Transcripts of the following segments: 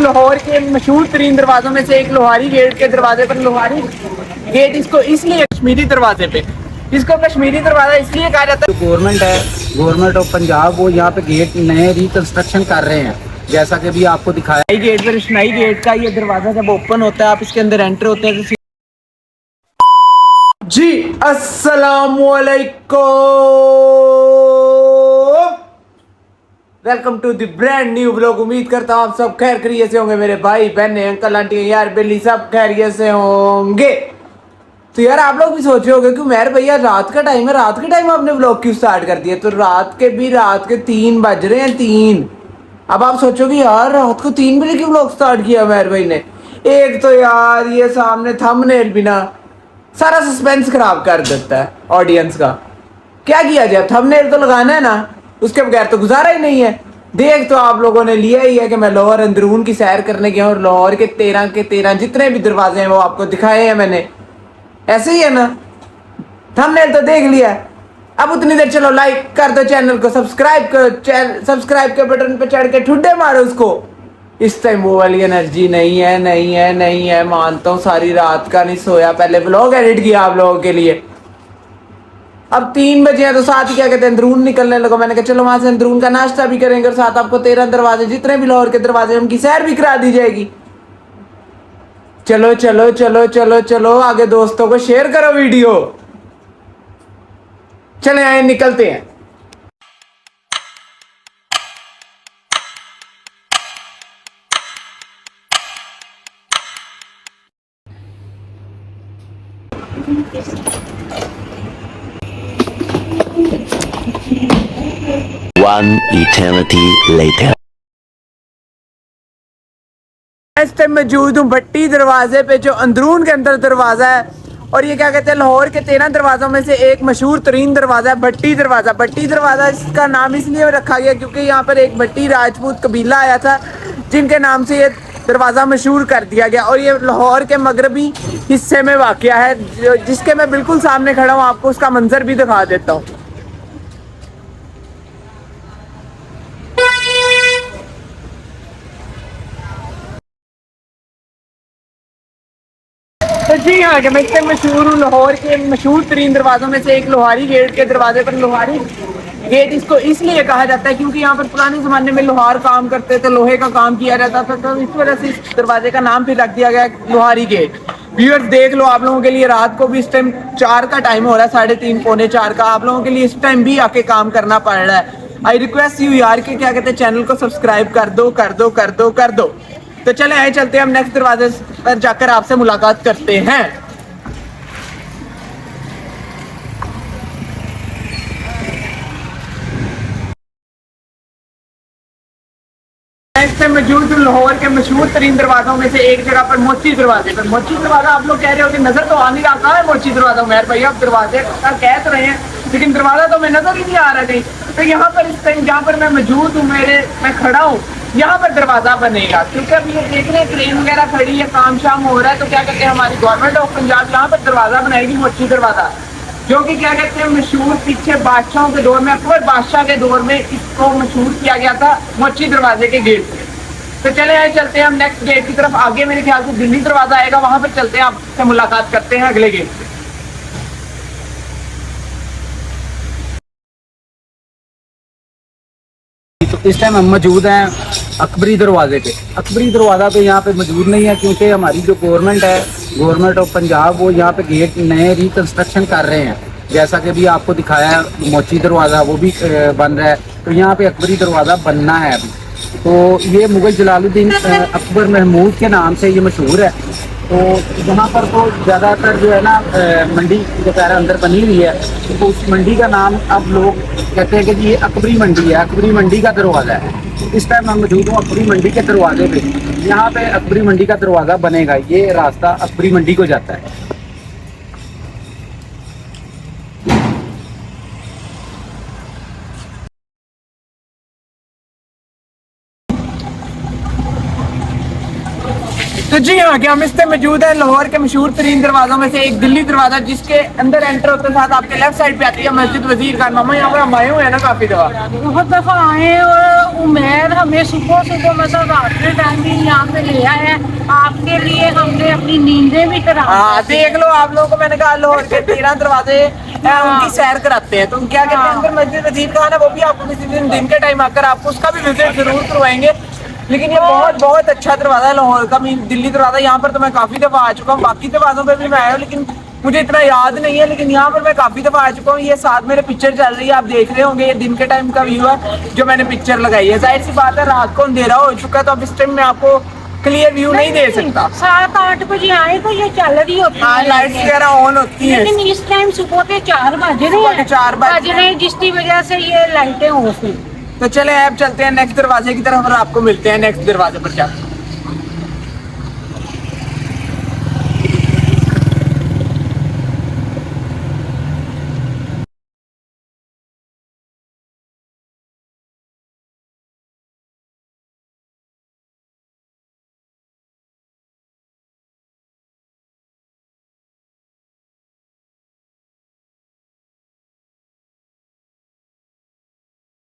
लाहौर के मशहूर तरीन दरवाजों में से एक लोहारी गेट के दरवाजे पर लोहारी गेट इसको इसलिए कश्मीरी दरवाजे पे इसको कश्मीरी दरवाजा इसलिए कहा जाता है। गवर्नमेंट है, गवर्नमेंट ऑफ पंजाब, वो यहाँ पे गेट नए रिकंस्ट्रक्शन कर रहे हैं, जैसा कि भी आपको दिखाया। गेट पर रोशनाई गेट का ये दरवाजा जब ओपन होता है, आप इसके अंदर एंटर होते हैं तो जी अस्सलामुअलैकुम, welcome to the brand new blog. उम्मीद करता हूँ आप सब खैर खैरियत से होंगे, मेरे भाई बहन अंकल आंटी यार बेली सब खैरियत से होंगे। तो यार आप लोग भी सोच रहे होंगे कि मेरे भैया रात का टाइम है, रात के टाइम आपने ब्लॉग क्यों स्टार्ट कर दिया? तो रात के 3 बज रहे हैं 3। अब आप सोचोगे यार रात को 3 बजे क्यों ब्लॉग स्टार्ट किया मेरे भाई ने। एक तो यार ये सामने थंबनेल बिना सारा सस्पेंस खराब कर देता है ऑडियंस का। क्या किया जाए, थंबनेल तो लगाना है ना, उसके बगैर तो गुजारा ही नहीं है। देख तो आप लोगों ने लिया ही है कि मैं लाहौर अंदरून की सैर करने गया और लाहौर के 13 जितने भी दरवाजे हैं वो आपको दिखाए हैं मैंने, ऐसे ही है ना। थंबनेल तो देख लिया, अब उतनी देर चलो लाइक कर दो, चैनल को सब्सक्राइब करो, सब्सक्राइब के बटन पे चढ़ के ठुड्डे मारो उसको। इस टाइम वो वाली एनर्जी नहीं है, मानता हूँ सारी रात का नहीं सोया, पहले व्लॉग एडिट किया आप लोगों के लिए। अब 3 बजे हैं तो साथ ही क्या कहते हैं अंदरून निकलने लगो। मैंने कहा चलो वहां से अंदरून का नाश्ता भी करेंगे और साथ आपको 13 दरवाजे जितने भी लाहौर के दरवाजे उनकी सैर भी करा दी जाएगी। चलो चलो चलो चलो चलो आगे दोस्तों को शेयर करो वीडियो। चले आए निकलते हैं। One eternity later. इस टाइम मौजूद हूँ भट्टी दरवाजे पे, जो अंदरून के अंदर दरवाजा है। और ये क्या कहते हैं लाहौर के 13 दरवाजों में से एक मशहूर तरीन दरवाजा है भट्टी दरवाजा। भट्टी दरवाजा इसका नाम इसलिए रखा गया क्योंकि यहाँ पर एक भट्टी राजपूत कबीला आया था जिनके नाम से ये दरवाज़ा मशहूर कर दिया गया। और ये लाहौर के मगरबी हिस्से में वाक़या है, जिसके मैं बिल्कुल सामने खड़ा हूँ, आपको उसका मंजर भी दिखा देता हूँ। तो जी हाँ कि मैं इससे मशहूर हूँ, लाहौर के मशहूर तरीन दरवाज़ों में से एक लोहारी गेट के दरवाजे पर लोहारी गेट इसको इसलिए कहा जाता है क्योंकि यहाँ पर पुराने ज़माने में लोहार काम करते थे, लोहे का काम किया जाता था, तो इस वजह से इस दरवाजे का नाम फिर रख दिया गया लोहारी गेट। व्यूअर्स देख लो, आप लोगों के लिए रात को भी इस टाइम 4 का टाइम हो रहा है, 3:30 पौने 4 का, आप लोगों के लिए इस टाइम भी आके काम करना पड़ रहा है। आई रिक्वेस्ट यू यार कि क्या कहते हैं चैनल को सब्सक्राइब कर दो। तो चले आए चलते हैं, हम नेक्स्ट दरवाजे पर जाकर आपसे मुलाकात करते हैं। मौजूद लाहौर के मशहूर तरीन दरवाजों में से एक जगह पर मोची दरवाजे पर। मोची दरवाजा आप लोग कह रहे हो कि नजर तो आ नहीं रहा है मोची दरवाजा, मेरे भैया आप दरवाजे का कह तो रहे हैं लेकिन दरवाजा तो मैं नजर ही नहीं आ रहा कहीं। तो यहाँ पर इस टाइम जहाँ पर मैं मौजूद हूँ, मैं खड़ा हूँ, यहाँ पर दरवाजा बनेगा क्योंकि अभी ये देख रहे हैं ट्रेन वगैरह खड़ी है, काम शाम हो रहा है। तो क्या कहते हैं हमारी गवर्नमेंट ऑफ पंजाब यहाँ पर दरवाजा बनाएगी मोची दरवाजा, जो कि क्या कहते हैं मशहूर पीछे बादशाहों के दौर में, अकबर बादशाह के दौर में इसको मशहूर किया गया था मोची दरवाजे के गेट से। तो चले आए चलते हैं हम नेक्स्ट गेट की तरफ। आगे मेरे ख्याल से दिल्ली दरवाजा आएगा, वहां पर चलते हैं, आपसे मुलाकात करते हैं अगले गेट पे। तो इस टाइम हम मौजूद हैं अकबरी दरवाजे पे। अकबरी दरवाज़ा तो यहाँ पे मौजूद नहीं है क्योंकि हमारी जो गवर्नमेंट है, गवर्नमेंट ऑफ पंजाब, वो यहाँ पे गेट नए रिकंस्ट्रक्शन कर रहे हैं, जैसा कि भी आपको दिखाया। मोची दरवाज़ा वो भी बन रहा है, तो यहाँ पे अकबरी दरवाज़ा बनना है अभी। तो ये मुगल जलालुद्दीन अकबर महमूद के नाम से ये मशहूर है। तो यहाँ पर तो ज़्यादातर जो है ना मंडी वगैरह अंदर बनी हुई है, तो उस मंडी का नाम अब लोग कहते हैं कि ये अकबरी मंडी है, अकबरी मंडी का दरवाज़ा है। इस टाइम मैं मौजूद हूँ अकबरी मंडी के दरवाजे पे। यहाँ पे अकबरी मंडी का दरवाज़ा बनेगा, ये रास्ता अकबरी मंडी को जाता है। तो जी हाँ कि हम इस टाइम मौजूद है लाहौर के मशहूर तरीन दरवाजों में से एक दिल्ली दरवाजा, जिसके अंदर एंटर होते साथ आपके लेफ्ट साइड पे आती है मस्जिद वजीर खान। मामा यहाँ पर हम आए हुए हैं ना काफी दफा, बहुत दफा आए और उमेर हमें सुबह मतलब रात के टाइम भी यहाँ पे ले आए हैं आपके लिए। हमने अपनी नींदें भी करा हाँ देख लो, आप लोगों को मैंने कहा लाहौर के 13 दरवाजे उनकी सैर कराते हैं। तो क्या कहते हैं, अंदर मस्जिद नजीब खान है, वो भी आपको किसी दिन के टाइम आकर आपको उसका भी विजिट जरूर करवाएंगे। लेकिन ये बहुत बहुत अच्छा दरवाजा है लाहौर का। दिल्ली दरवाजा यहाँ पर तो मैं काफी दफा आ चुका हूँ, बाकी दरवाजों पर भी मैं आया हूँ लेकिन मुझे इतना याद नहीं है। लेकिन यहाँ पर मैं काफी दफा आ चुका हूँ। ये साथ मेरे पिक्चर चल रही है, आप देख रहे होंगे, ये दिन के टाइम का व्यू है जो मैंने पिक्चर लगाई है। जाहिर सी बात है रात को अंधेरा हो चुका है, तो अब इस टाइम में आपको क्लियर व्यू नहीं दे सकता। 7-8 बजे आए तो ये चल रही होती है, लाइट्स वगैरह ऑन होती है। लेकिन इस टाइम सुबह के 4 बज रहे हैं, 4 बज रहे हैं, जिसकी वजह से ये लाइटें ऑफ हैं। तो चले अब चलते हैं नेक्स्ट दरवाजे की तरफ और आपको मिलते हैं नेक्स्ट दरवाजे पर जाकर।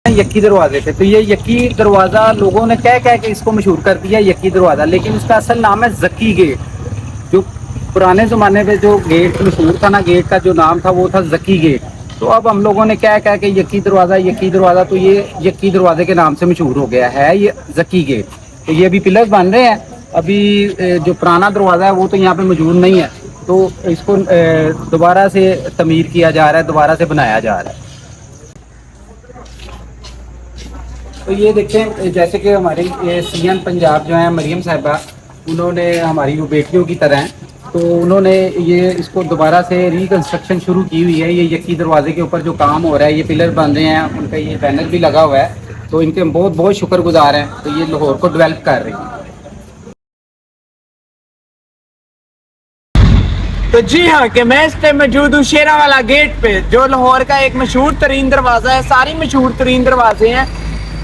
यक्की दरवाजे थे, तो ये यक्की दरवाज़ा लोगों ने कह कह के इसको मशहूर कर दिया यक्की दरवाज़ा, लेकिन इसका असल नाम है जक्की गेट। जो पुराने ज़माने में जो गेट मशहूर था ना, गेट का जो नाम था वो था जक्की गेट। तो अब हम लोगों ने कह कह के यक्की दरवाज़ा, तो ये यक्की दरवाजे के नाम से मशहूर हो गया है ये जक्की गेट। तो ये अभी पिलर्स बन रहे हैं। अभी जो पुराना दरवाज़ा है वो तो यहाँ पे मौजूद नहीं है, तो इसको दोबारा से तमीर किया जा रहा है, दोबारा से बनाया जा रहा है। तो ये देखें, जैसे कि हमारी सीएम पंजाब जो है मरियम साहिबा, उन्होंने हमारी वो बेटियों की तरह हैं, तो उन्होंने ये इसको दोबारा से रिकंस्ट्रक्शन शुरू की हुई है। ये यक्की दरवाजे के ऊपर जो काम हो रहा है, ये पिलर बन रहे हैं, उनका ये बैनर भी लगा हुआ है, तो इनके हम बहुत बहुत शुक्रगुजार हैं। तो ये लाहौर को डेवलप कर रही है। तो जी हाँ, कि मैं इस टाइम मौजूद हूँ शेरावाला गेट पे, जो लाहौर का एक मशहूर तरीन दरवाजा है। सारी मशहूर तरीन दरवाजे हैं।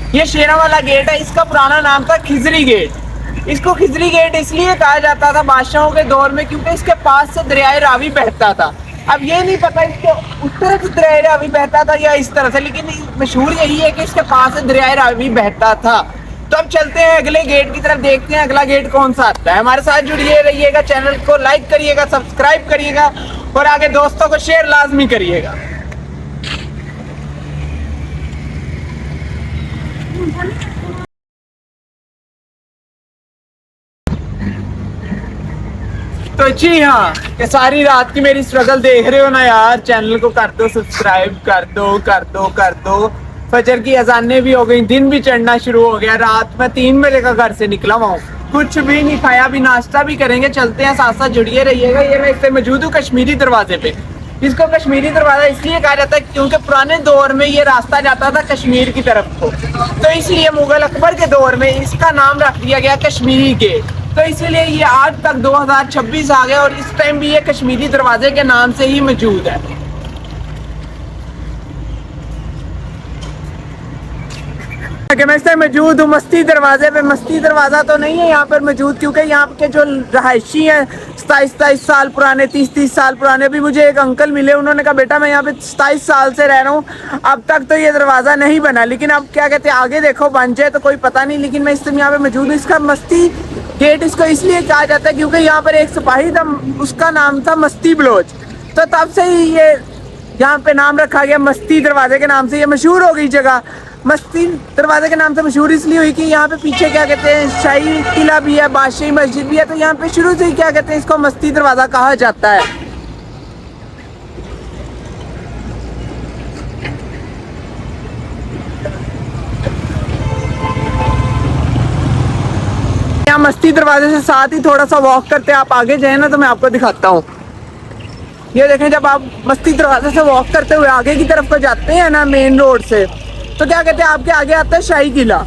ये शेरावाला गेट है, इसका पुराना नाम था खिजरी गेट। इसको खिजरी गेट इसलिए कहा जाता था बादशाहों के दौर में, क्योंकि इसके पास से दरियाए रावी बहता था। अब ये नहीं पता इसके उस तरह से दरियाए रावी बहता था या इस तरह से, लेकिन मशहूर यही है कि इसके पास से दरियाए रावी बहता था। तो अब चलते हैं अगले गेट की तरफ, देखते हैं अगला गेट कौन सा आता है। हमारे साथ जुड़िए रहिएगा, चैनल को लाइक करिएगा, सब्सक्राइब करिएगा और आगे दोस्तों को शेयर लाजमी करिएगा। तो जी हाँ, कि सारी रात की मेरी स्ट्रगल देख रहे हो ना यार, चैनल को कर दो सब्सक्राइब, कर दो। फजर की अजानें भी हो गई, दिन भी चढ़ना शुरू हो गया। रात में 3 बजे का घर से निकला हुआ हूँ, कुछ भी नहीं खाया, अभी नाश्ता भी करेंगे। चलते हैं, साथ साथ जुड़िए रहिएगा। ये मैं इससे मौजूद हूँ कश्मीरी दरवाजे पे। इसको कश्मीरी दरवाजा इसलिए कहा जाता है क्योंकि पुराने दौर में ये रास्ता जाता था कश्मीर की तरफ को, तो इसलिए मुगल अकबर के दौर में इसका नाम रख दिया गया कश्मीरी गेट। तो इसीलिए ये आज तक 2026 आ गया और इस टाइम भी ये कश्मीरी दरवाजे के नाम से ही मौजूद है। मैं इस टाइम मौजूद हूँ मस्ती दरवाजे पे। मस्ती दरवाजा तो नहीं है यहाँ पर मौजूद, क्योंकि यहाँ के जो रहायशी हैं 27 साल पुराने, 30 साल पुराने। अभी मुझे एक अंकल मिले, उन्होंने कहा बेटा मैं यहाँ पे 27 साल से रह रहा हूँ, अब तक तो ये दरवाज़ा नहीं बना। लेकिन अब क्या कहते हैं, आगे देखो बन जाए तो कोई पता नहीं। लेकिन मैं इस टाइम यहाँ पे मौजूद हूँ। इसका मस्ती गेट इसको इसलिए कहा जाता है क्योंकि यहाँ पर एक सिपाही था, उसका नाम था मस्ती बलोच। तो तब से ही ये यहाँ पे नाम रखा गया मस्ती दरवाजे के नाम से। ये मशहूर हो गई जगह, मस्ती दरवाजे के नाम से मशहूर इसलिए हुई कि यहाँ पे पीछे क्या कहते हैं शाही किला भी है, बादशाही मस्जिद भी है। तो यहाँ पे शुरू से ही क्या कहते हैं इसको मस्ती दरवाजा कहा जाता है। यहाँ मस्ती दरवाजे से साथ ही थोड़ा सा वॉक करते आप आगे जाए ना, तो मैं आपको दिखाता हूँ। ये देखें, जब आप मस्ती दरवाजे से वॉक करते हुए आगे की तरफ को जाते हैं ना मेन रोड से, तो क्या कहते हैं आपके आगे आता है शाही किला।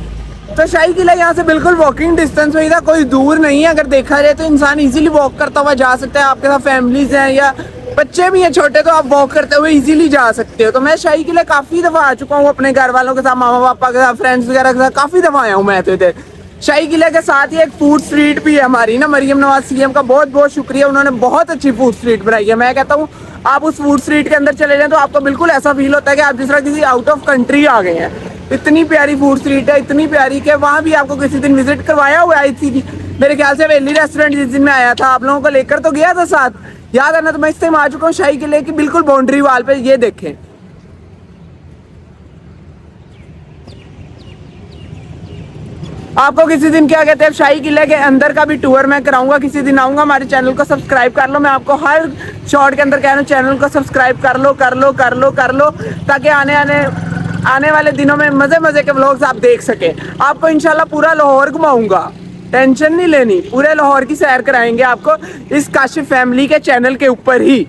तो शाही किला यहाँ से बिल्कुल वॉकिंग डिस्टेंस में ही था, कोई दूर नहीं है। अगर देखा जाए तो इंसान इजीली वॉक करता हुआ जा सकता है। आपके साथ फैमिलीज हैं या बच्चे भी हैं छोटे, तो आप वॉक करते हुए इजीली जा सकते हो। तो मैं शाही किला काफ़ी दफ़ा आ चुका हूँ अपने घर वालों के साथ, मामा पापा के साथ, फ्रेंड्स वगैरह के साथ काफ़ी दफ़ा आया हूँ मैं तो इधर। शाही किले के साथ ही एक फूड स्ट्रीट भी है हमारी ना, मरियम नवाज सीएम का बहुत बहुत शुक्रिया, उन्होंने बहुत अच्छी फूड स्ट्रीट बनाई है। मैं कहता हूँ आप उस फूड स्ट्रीट के अंदर चले जाएं तो आपको बिल्कुल ऐसा फील होता है कि आप जिस तरह किसी आउट ऑफ कंट्री आ गए हैं। इतनी प्यारी फूड स्ट्रीट है, इतनी प्यारी कि वहाँ भी आपको किसी दिन विजिट करवाया हुआ आई थी मेरे ख्याल से वेली रेस्टोरेंट, जिस दिन मैं आया था आप लोगों को लेकर तो गया था साथ, याद है ना। तो मैं इस टाइम आ चुका हूँ शाही किले की बिल्कुल बाउंड्री वाल पे, ये देखें। आपको किसी दिन क्या कहते हैं शाही किले के अंदर का भी टूर मैं कराऊंगा, किसी दिन आऊंगा। हमारे चैनल को सब्सक्राइब कर लो, मैं आपको हर शॉर्ट के अंदर कह रहा हूँ चैनल को सब्सक्राइब कर लो कर लो कर लो कर लो, ताकि आने वाले दिनों में मजे मजे के व्लॉग्स आप देख सके। आपको इंशाल्लाह पूरा लाहौर घुमाऊंगा, टेंशन नहीं लेनी, पूरे लाहौर की सैर कराएंगे आपको इस काशिफ फैमिली के चैनल के ऊपर ही।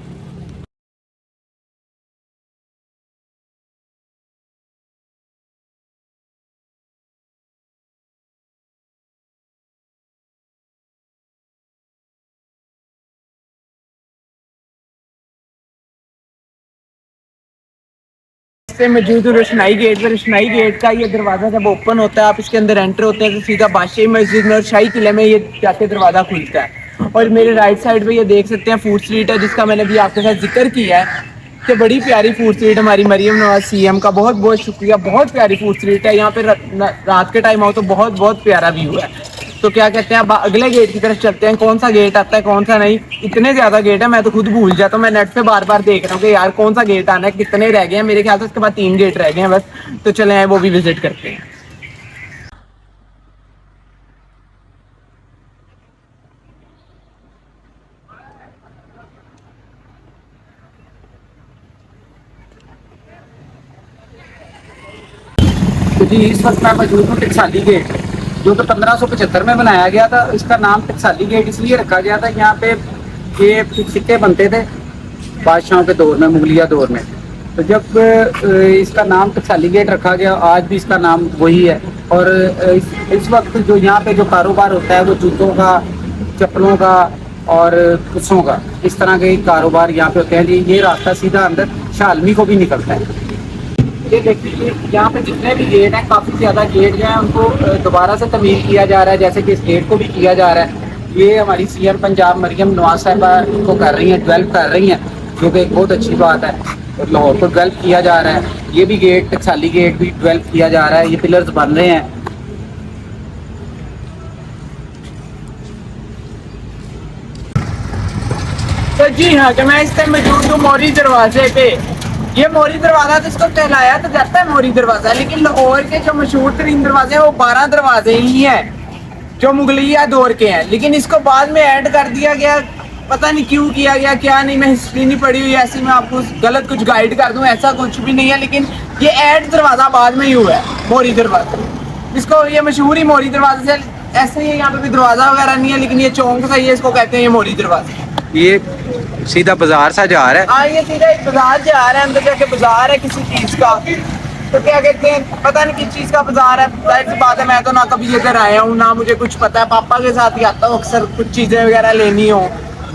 से मौजूद हूँ रोशनाई गेट पर। रोशनाई गेट का ये दरवाज़ा जब ओपन होता है, आप इसके अंदर एंटर होते हैं तो सीधा बादशाही मस्जिद में और शाही किले में ये जाके दरवाज़ा खुलता है। और मेरे राइट साइड पे ये देख सकते हैं फूड स्ट्रीट है, जिसका मैंने भी आपके साथ जिक्र किया है कि बड़ी प्यारी फूड स्ट्रीट हमारी मरियम नवाज सीएम का, बहुत बहुत शुक्रिया। बहुत प्यारी फूड स्ट्रीट है, यहाँ पे रात के टाइम आओ तो बहुत बहुत प्यारा व्यू है। तो क्या कहते हैं, अब अगले गेट की तरफ चलते हैं। कौन सा गेट आता है कौन सा नहीं, इतने ज्यादा गेट है मैं तो खुद भूल जाता हूँ। मैं नेट पे बार बार देख रहा हूँ कि यार कौन सा गेट आना है, कितने रह गए हैं। मेरे ख्याल से उसके बाद 3 गेट रह गए हैं बस, तो चले आए वो भी विजिट करते हैं। तो जी इस वक्त मैं मौजूद हूँ टकसाली गेट, जो कि 1575 में बनाया गया था। इसका नाम टकसाली गेट इसलिए रखा गया था, यहाँ पे ये सिक्के बनते थे बादशाहों के दौर में, मुगलिया दौर में। तो जब इसका नाम टकसाली गेट रखा गया, आज भी इसका नाम वही है। और इस वक्त जो यहाँ पे जो कारोबार होता है वो जूतों का, चप्पलों का और कुर्सों का, इस तरह के कारोबार यहाँ पे होते हैं। ये रास्ता सीधा अंदर शालमी को भी निकलता है। ये देखिए यहाँ पे जितने भी गेट हैं, काफ़ी ज़्यादा गेट जो हैं उनको दोबारा से तमीर किया जा रहा है, जैसे कि इस गेट को भी किया जा रहा है। ये हमारी सीएम पंजाब मरियम नवाज साहिबा को कर रही हैं, डेवलप कर रही हैं, जो कि एक बहुत अच्छी बात है। और लाहौर को डेवलप किया जा रहा है। ये भी गेट टकसाली गेट भी डेवलप किया जा रहा है, ये पिलर्स बन रहे हैं। तो जी हाँ, कि मैं इस टाइम मौजूद हूँ मोरी दरवाजे पे। ये मोरी दरवाजा तो इसको कहलाया तो जाता है मोरी दरवाजा, लेकिन लाहौर के जो मशहूर तरीन दरवाजे हैं वो 12 दरवाजे ही हैं जो मुगलिया दौर के हैं। लेकिन इसको बाद में ऐड कर दिया गया, पता नहीं क्यों किया गया क्या नहीं, मैं हिस्ट्री नहीं पढ़ी हुई ऐसी मैं आपको गलत कुछ गाइड कर दूं, ऐसा कुछ भी नहीं है। लेकिन ये ऐड दरवाजा बाद में ही हुआ है, मोरी दरवाजा। इसको ये मशहूर ही मोरी दरवाजे से, ऐसे ही यहाँ पे भी दरवाजा वगैरह नहीं है, लेकिन ये चौंक सा ही है, इसको कहते हैं ये मोरी दरवाजा। ये सीधा बाजार सा जा रहा है। हाँ, ये सीधा एक बाजार जा रहा है, अंदर जाके बाजार है किसी चीज का। तो क्या कहते हैं, पता नहीं किस चीज का बाजार है। जाहिर सी बात है मैं तो ना कभी इधर आया हूँ, ना मुझे कुछ पता है। पापा के साथ ही आता हूँ अक्सर कुछ चीजें वगैरह लेनी हो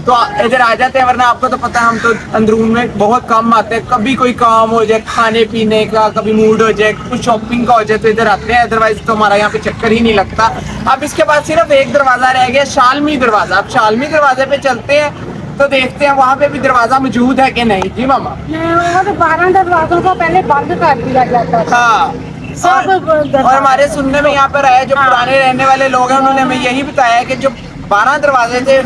तो इधर आ जाते हैं, वरना आपको तो पता है हम तो अंदरून में बहुत कम आते हैं। कभी कोई काम हो जाए खाने पीने का, कभी मूड हो जाए, कुछ शॉपिंग का हो जाए तो इधर आते हैं, अदरवाइज तो हमारा यहाँ पे चक्कर ही नहीं लगता। अब इसके बाद सिर्फ एक दरवाजा रह गया, शालमी दरवाजा। अब शालमी दरवाजे पे चलते हैं तो देखते हैं वहाँ पे भी दरवाजा मौजूद है कि नहीं। जी मामा। तो 12 दरवाजों को पहले बंद कर दिया जाता था। हाँ, और हमारे सुनने में यहाँ पर आया, जो पुराने रहने वाले लोग हैं उन्होंने हमें यही बताया कि जो 12 दरवाजे थे,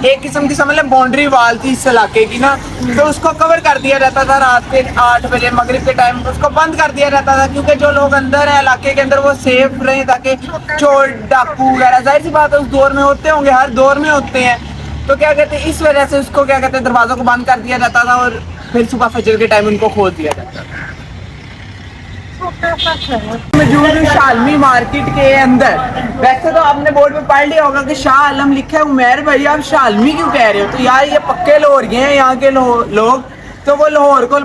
एक किस्म की समझ लें बाउंड्री वाल थी इस इलाके की ना, तो उसको कवर कर दिया जाता था। रात के 8 बजे मगरिब के टाइम उसको बंद कर दिया जाता था, क्योंकि जो लोग अंदर है इलाके के अंदर वो सेफ रहे, ताकि चोर डाकू वगैरह, जाहिर सी बात है उस दौर में होते होंगे, हर दौर में होते हैं। तो क्या कहते हैं, इस वजह से उसको क्या कहते हैं दरवाज़ों को बंद कर दिया जाता था और फिर सुबह फजर के टाइम उनको खोल दिया जाता था। मौजूद हूँ शालमी मार्केट के अंदर। वैसे तो आपने बोर्ड पे पढ़ लिया होगा कि शाह आलम लिखा है। उमैर भाई आप शालमी क्यों कह रहे हो? तो यार ये पक्के लाहौर के हैं यहाँ के लोग, तो वो लाहौर को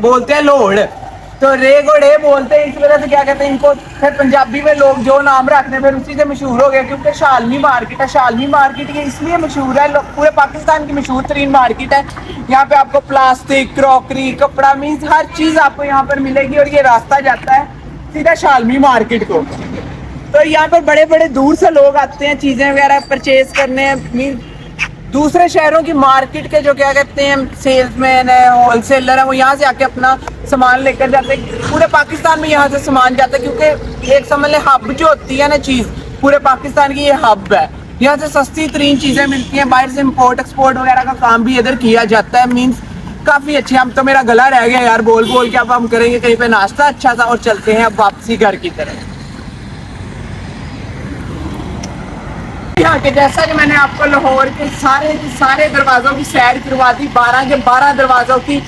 बोलते हैं लोहड़, तो रे को रे बोलते हैं। इस वजह से क्या कहते हैं इनको, फिर पंजाबी में लोग जो नाम रखते हैं फिर उसी से मशहूर हो गया, क्योंकि शालमी मार्केट है। शालमी मार्केट ये इसलिए मशहूर है, पूरे पाकिस्तान की मशहूर तरीन मार्केट है। यहाँ पे आपको प्लास्टिक, क्रॉकरी, कपड़ा, मीन्स हर चीज़ आपको यहाँ पर मिलेगी। और ये रास्ता जाता है सीधा शालमी मार्केट को। तो यहाँ पर बड़े बड़े दूर से लोग आते हैं चीज़ें वगैरह परचेज करने, मीन्स दूसरे शहरों की मार्केट के जो क्या कहते हैं सेल्समैन है, होलसेलर है, वो यहाँ से आके अपना सामान लेकर जाते हैं। पूरे पाकिस्तान में यहाँ से सामान जाता है, क्योंकि एक समझ ले हब जो होती है ना चीज़, पूरे पाकिस्तान की ये हब है। यहाँ से सस्ती तरीन चीज़ें मिलती हैं, बाहर से इम्पोर्ट एक्सपोर्ट वगैरह का काम भी इधर किया जाता है। मीन्स काफ़ी अच्छी। हम तो मेरा गला रह गया यार बोल बोल के। अब हम करेंगे कहीं पे नाश्ता अच्छा सा और चलते हैं अब वापसी घर की तरफ। यहाँ के जैसा कि मैंने आपको लाहौर के सारे दरवाज़ों की सैर करवा दी, 12 के 12 दरवाज़ों की।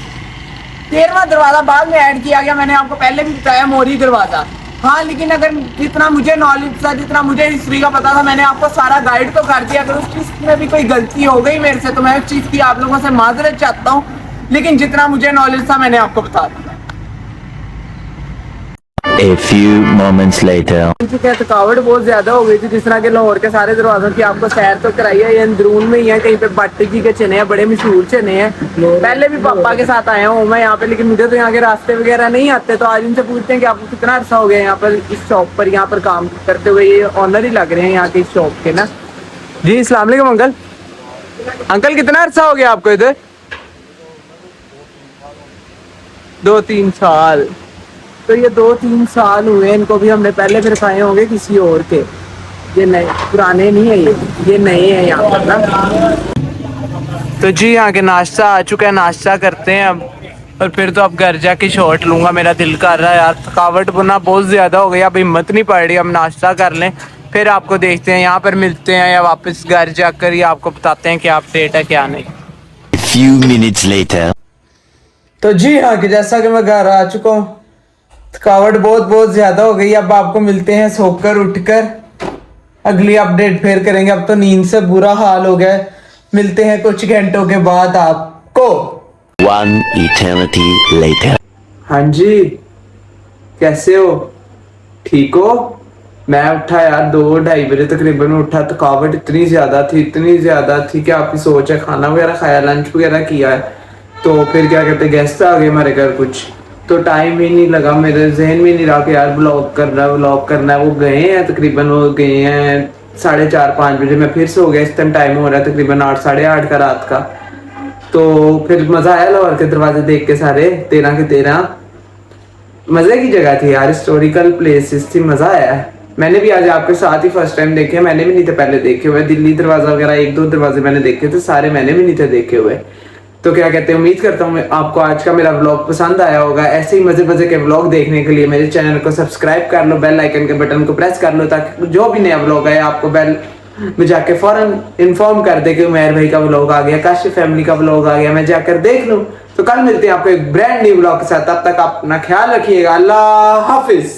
13वां दरवाज़ा बाद में ऐड किया गया, मैंने आपको पहले भी बताया, मोरी दरवाज़ा। हाँ, लेकिन अगर जितना मुझे नॉलेज था, जितना मुझे हिस्ट्री का पता था, मैंने आपको सारा गाइड तो कर दिया। अगर उस चीज़ में भी कोई गलती हो गई मेरे से तो मैं उस चीज़ की आप लोगों से माजरत चाहता हूँ, लेकिन जितना मुझे नॉलेज था मैंने आपको बता दिया। A few moments later. क्या थकावट बहुत ज्यादा हो गई थी। जिस तरह के लाहौर के सारे दरवाजों की आपको सैर तो कराई है। ये अंदरून में ही है, कहीं पे भट्ट जी के चने हैं, बड़े मशहूर चने हैं। पहले भी पापा के साथ आया हूँ मैं यहाँ पे, लेकिन मुझे तो यहाँ के रास्ते वगैरह नहीं आते। तो आज इनसे पूछते हैं कि आपको कितना अर्सा हो गया यहाँ पर इस शॉप पर यहाँ पर काम करते हुए। ये ऑनर ही लग रहे हैं यहाँ के इस शॉप के ना। जी अस्सलाम वालेकुम अंकल। अंकल कितना अर्सा हो गया आपको इधर? 2-3 साल। तो ये 2-3 साल हुए इनको भी। हमने पहले फिर खाए होंगे किसी और के। ये नए पुराने नहीं है, ये नए हैं यहाँ पर ना। तो जी यहाँ के नाश्ता आ चुका है, नाश्ता करते हैं अब। और फिर तो अब घर जाके शॉर्ट लूँगा, मेरा दिल कर रहा है यार। थकावट बुना बहुत ज़्यादा हो गई, अब हिम्मत नहीं पड़ रही। हम नाश्ता कर लें फिर आपको देखते हैं यहाँ पर मिलते हैं या वापस घर जाकर ही आपको बताते हैं क्या अपडेट है क्या नहीं। A few minutes later. तो जी हाँ कि जैसा कि मैं घर आ चुका हूँ, थकावट बहुत ज्यादा हो गई। अब आपको मिलते हैं सोकर उठकर, अगली अपडेट फिर करेंगे। अब तो नींद से बुरा हाल हो गया है। मिलते हैं कुछ घंटों के बाद आपको। One eternity later. हाँ जी, कैसे हो? ठीक हो? मैं उठा यार 2-2:30 बजे तकरीबन उठा। थकावट इतनी ज्यादा थी कि आपकी सोच है। खाना वगैरह खाया, लंच वगैरह किया है, तो फिर क्या कहते हैं गेस्ट आ गए हमारे घर कुछ, तो टाइम ही नहीं लगा। मेरे जहन में नहीं रहा कि यार व्लॉग करना है। वो गए हैं तकरीबन, वो गए हैं 4:30-5 बजे। मैं फिर सो गया। इस टाइम टाइम हो रहा है तकरीबन 8-8:30 का रात का। तो फिर मज़ा आया लाहौर के दरवाजे देख के, सारे 13 के 13 मज़े की जगह थी यार, हिस्टोरिकल प्लेसेस थी, मज़ा आया। मैंने भी आज आपके साथ ही फर्स्ट टाइम देखे। मैंने भी नहीं थे पहले देखे हुए। दिल्ली दरवाज़ा वगैरह 1-2 दरवाजे मैंने देखे थे, सारे मैंने भी नहीं थे देखे हुए। तो क्या कहते हैं, उम्मीद करता हूँ आपको आज का मेरा व्लॉग पसंद आया होगा। ऐसे ही मजे के व्लॉग देखने के लिए मेरे चैनल को सब्सक्राइब कर लो, बेल आइकन के बटन को प्रेस कर लो, ताकि जो भी नया व्लॉग आए आपको बेल में जाके फौरन इन्फॉर्म कर दे कि उमैर भाई का व्लॉग आ गया, काशिफ फैमिली का व्लॉग आ गया, मैं जाकर देख लूँ। तो कल मिलते हैं आपको एक ब्रांड न्यू व्लॉग के साथ। तब तक आप अपना ख्याल रखिएगा। अल्लाह हाफिज।